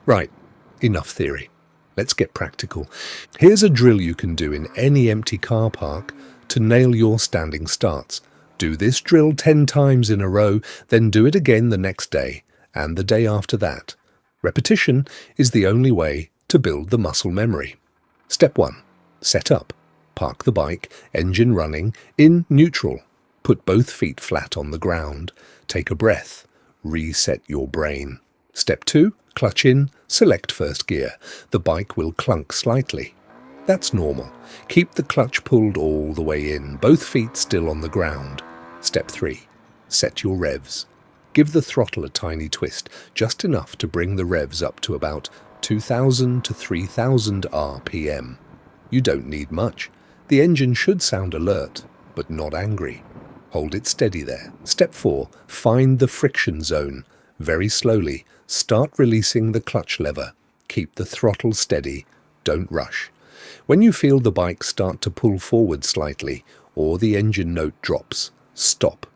Right, enough theory. Let's get practical. Here's a drill you can do in any empty car park to nail your standing starts. Do this drill 10 times in a row, then do it again the next day and the day after that. Repetition is the only way to build the muscle memory. Step 1. Set up. Park the bike, engine running, in neutral. Put both feet flat on the ground. Take a breath. Reset your brain. Step 2. Clutch in, select first gear. The bike will clunk slightly. That's normal. Keep the clutch pulled all the way in, both feet still on the ground. Step 3. Set your revs. Give the throttle a tiny twist, just enough to bring the revs up to about 2,000 to 3,000 RPM. You don't need much. The engine should sound alert, but not angry. Hold it steady there. Step 4. Find the friction zone. Very slowly, start releasing the clutch lever. Keep the throttle steady. Don't rush. When you feel the bike start to pull forward slightly or the engine note drops, stop.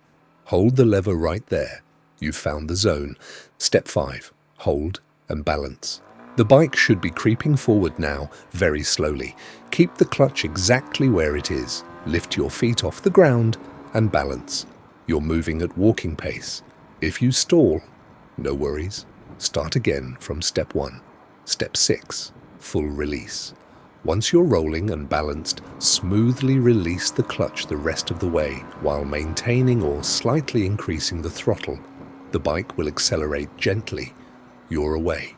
Hold the lever right there. You've found the zone. Step 5. Hold and balance. The bike should be creeping forward now, very slowly. Keep the clutch exactly where it is. Lift your feet off the ground and balance. You're moving at walking pace. If you stall, no worries. Start again from step 1. Step 6. Full release. Once you're rolling and balanced, smoothly release the clutch the rest of the way while maintaining or slightly increasing the throttle. The bike will accelerate gently. You're away.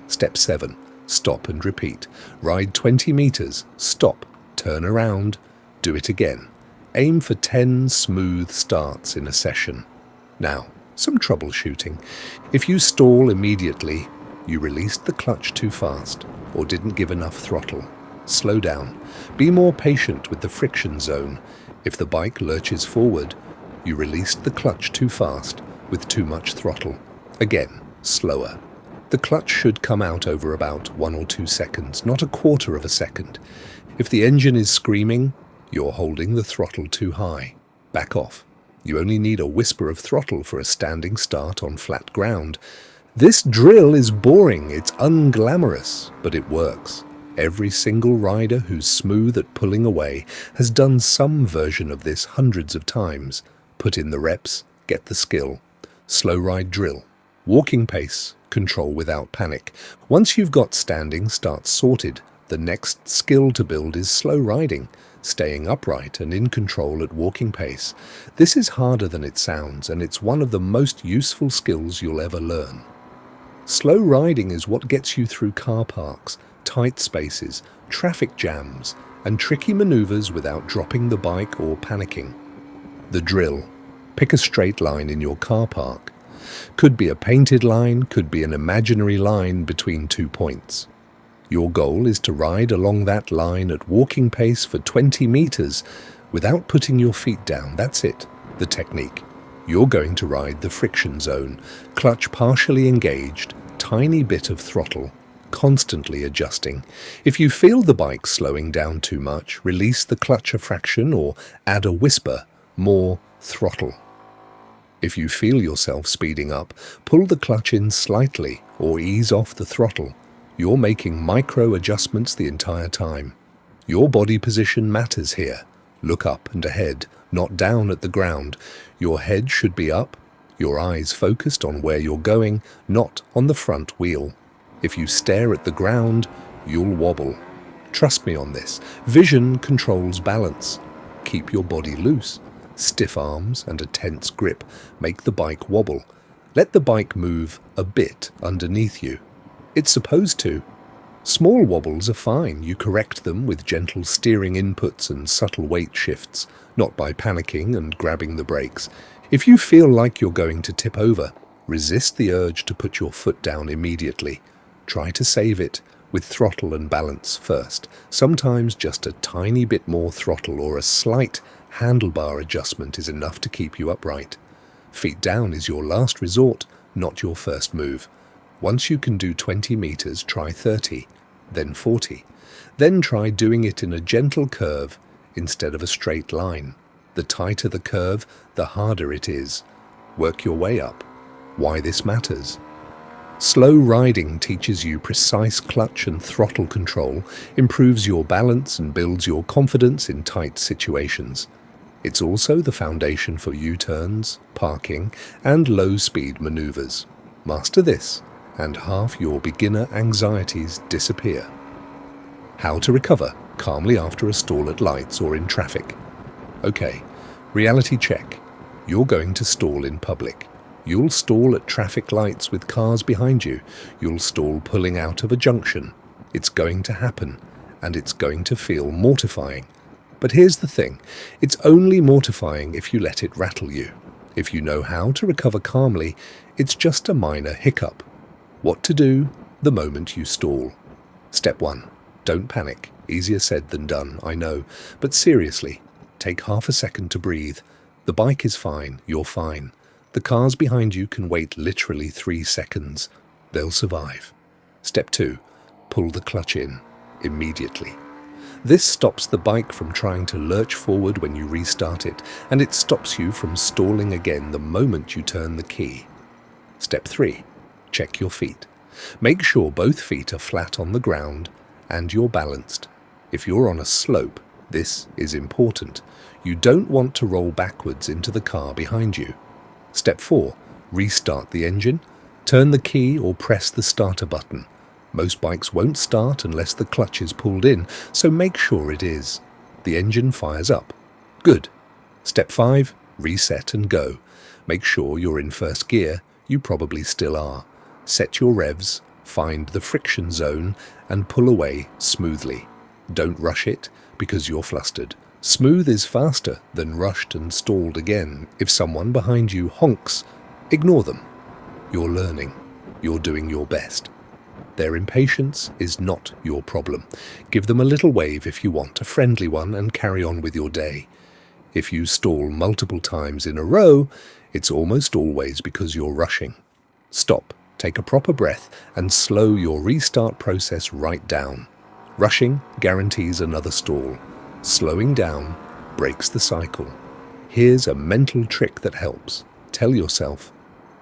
Step 7. Stop and repeat. Ride 20 meters. Stop. Turn around. Do it again. Aim for 10 smooth starts in a session. Now, some troubleshooting. If you stall immediately, you released the clutch too fast or didn't give enough throttle. Slow down. Be more patient with the friction zone. If the bike lurches forward, you released the clutch too fast with too much throttle. Again, slower. The clutch should come out over about 1 or 2 seconds, not a quarter of a second. If the engine is screaming, you're holding the throttle too high. Back off. You only need a whisper of throttle for a standing start on flat ground. This drill is boring, it's unglamorous, but it works. Every single rider who's smooth at pulling away has done some version of this hundreds of times. Put in the reps, get the skill. Slow ride drill. Walking pace, control without panic. Once you've got standing starts sorted, the next skill to build is slow riding. Staying upright and in control at walking pace. This is harder than it sounds, and it's one of the most useful skills you'll ever learn. Slow riding is what gets you through car parks, tight spaces, traffic jams, and tricky maneuvers without dropping the bike or panicking. The drill. Pick a straight line in your car park. Could be a painted line, could be an imaginary line between 2 points. Your goal is to ride along that line at walking pace for 20 meters without putting your feet down. That's it, the technique. You're going to ride the friction zone, clutch partially engaged, tiny bit of throttle, constantly adjusting. If you feel the bike slowing down too much, release the clutch a fraction or add a whisper, more throttle. If you feel yourself speeding up, pull the clutch in slightly or ease off the throttle. You're making micro adjustments the entire time. Your body position matters here. Look up and ahead, not down at the ground. Your head should be up, your eyes focused on where you're going, not on the front wheel. If you stare at the ground, you'll wobble. Trust me on this. Vision controls balance. Keep your body loose. Stiff arms and a tense grip make the bike wobble. Let the bike move a bit underneath you. It's supposed to. Small wobbles are fine. You correct them with gentle steering inputs and subtle weight shifts, not by panicking and grabbing the brakes. If you feel like you're going to tip over, resist the urge to put your foot down immediately. Try to save it with throttle and balance first. Sometimes just a tiny bit more throttle or a slight handlebar adjustment is enough to keep you upright. Feet down is your last resort, not your first move. Once you can do 20 meters, try 30, then 40. Then try doing it in a gentle curve instead of a straight line. The tighter the curve, the harder it is. Work your way up. Why this matters. Slow riding teaches you precise clutch and throttle control, improves your balance and builds your confidence in tight situations. It's also the foundation for U-turns, parking, and low-speed maneuvers. Master this, and half your beginner anxieties disappear. How to recover calmly after a stall at lights or in traffic. Okay, reality check. You're going to stall in public. You'll stall at traffic lights with cars behind you. You'll stall pulling out of a junction. It's going to happen, and it's going to feel mortifying. But here's the thing, it's only mortifying if you let it rattle you. If you know how to recover calmly, it's just a minor hiccup. What to do the moment you stall. Step 1. Don't panic. Easier said than done, I know. But seriously, take half a second to breathe. The bike is fine, you're fine. The cars behind you can wait literally 3 seconds. They'll survive. Step 2. Pull the clutch in immediately. This stops the bike from trying to lurch forward when you restart it, and it stops you from stalling again the moment you turn the key. Step 3. Check your feet. Make sure both feet are flat on the ground and you're balanced. If you're on a slope, this is important. You don't want to roll backwards into the car behind you. Step 4. Restart the engine. Turn the key or press the starter button. Most bikes won't start unless the clutch is pulled in, so make sure it is. The engine fires up. Good. Step 5. Reset and go. Make sure you're in first gear. You probably still are. Set your revs, find the friction zone, and pull away smoothly. Don't rush it because you're flustered. Smooth is faster than rushed and stalled again. If someone behind you honks, ignore them. You're learning. You're doing your best. Their impatience is not your problem. Give them a little wave if you want, a friendly one, and carry on with your day. If you stall multiple times in a row, it's almost always because you're rushing. Stop, take a proper breath, and slow your restart process right down. Rushing guarantees another stall. Slowing down breaks the cycle. Here's a mental trick that helps. Tell yourself,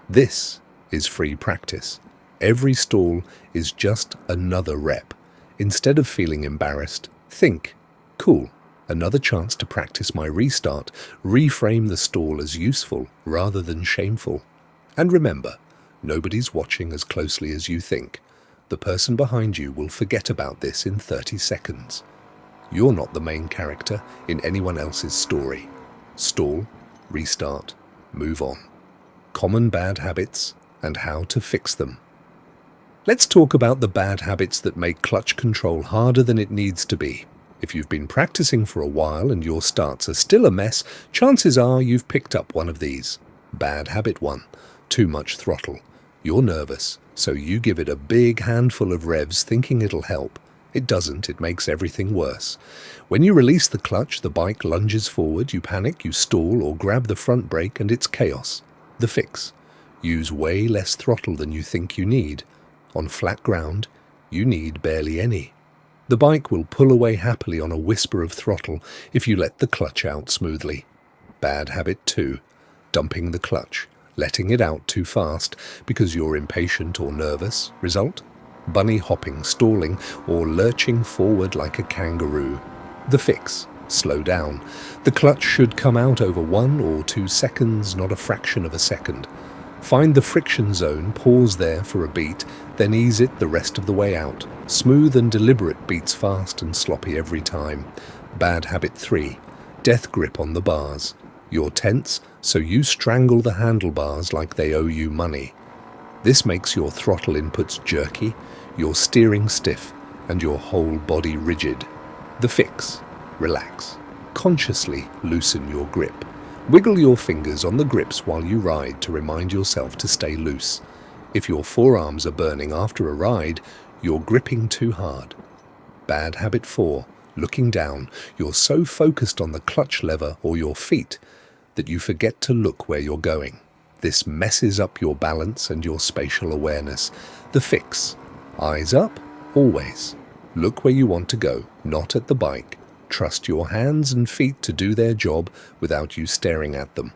this is free practice. Every stall is just another rep. Instead of feeling embarrassed, think, cool, another chance to practice my restart. Reframe the stall as useful rather than shameful. And remember, nobody's watching as closely as you think. The person behind you will forget about this in 30 seconds. You're not the main character in anyone else's story. Stall, restart, move on. Common bad habits and how to fix them. Let's talk about the bad habits that make clutch control harder than it needs to be. If you've been practicing for a while and your starts are still a mess, chances are you've picked up one of these. Bad habit 1. Too much throttle. You're nervous, so you give it a big handful of revs thinking it'll help. It doesn't, it makes everything worse. When you release the clutch, the bike lunges forward, you panic, you stall or grab the front brake and it's chaos. The fix. Use way less throttle than you think you need. On flat ground, you need barely any. The bike will pull away happily on a whisper of throttle if you let the clutch out smoothly. Bad habit 2. Dumping the clutch, letting it out too fast because you're impatient or nervous. Result? Bunny hopping, stalling, or lurching forward like a kangaroo. The fix. Slow down. The clutch should come out over 1 or 2 seconds, not a fraction of a second. Find the friction zone, pause there for a beat, then ease it the rest of the way out. Smooth and deliberate beats fast and sloppy every time. Bad habit 3. Death grip on the bars. You're tense, so you strangle the handlebars like they owe you money. This makes your throttle inputs jerky, your steering stiff, and your whole body rigid. The fix. Relax. Consciously loosen your grip. Wiggle your fingers on the grips while you ride to remind yourself to stay loose. If your forearms are burning after a ride, you're gripping too hard. Bad habit 4. Looking down. You're so focused on the clutch lever or your feet that you forget to look where you're going. This messes up your balance and your spatial awareness. The fix. Eyes up, always. Look where you want to go, not at the bike. Trust your hands and feet to do their job without you staring at them.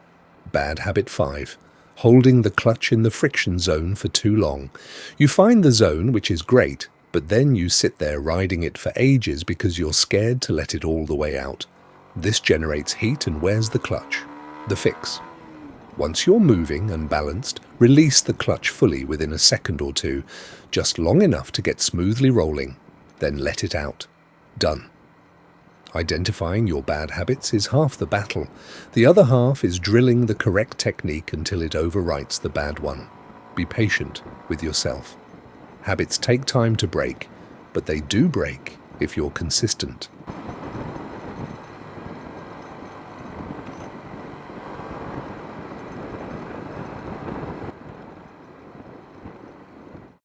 Bad habit 5. holding the clutch in the friction zone for too long. You find the zone, which is great, but then you sit there riding it for ages because you're scared to let it all the way out. This generates heat and wears the clutch. The fix: once you're moving and balanced, release the clutch fully within a second or two, just long enough to get smoothly rolling. Then let it out. Done. Identifying your bad habits is half the battle. The other half is drilling the correct technique until it overwrites the bad one. Be patient with yourself. Habits take time to break, but they do break if you're consistent.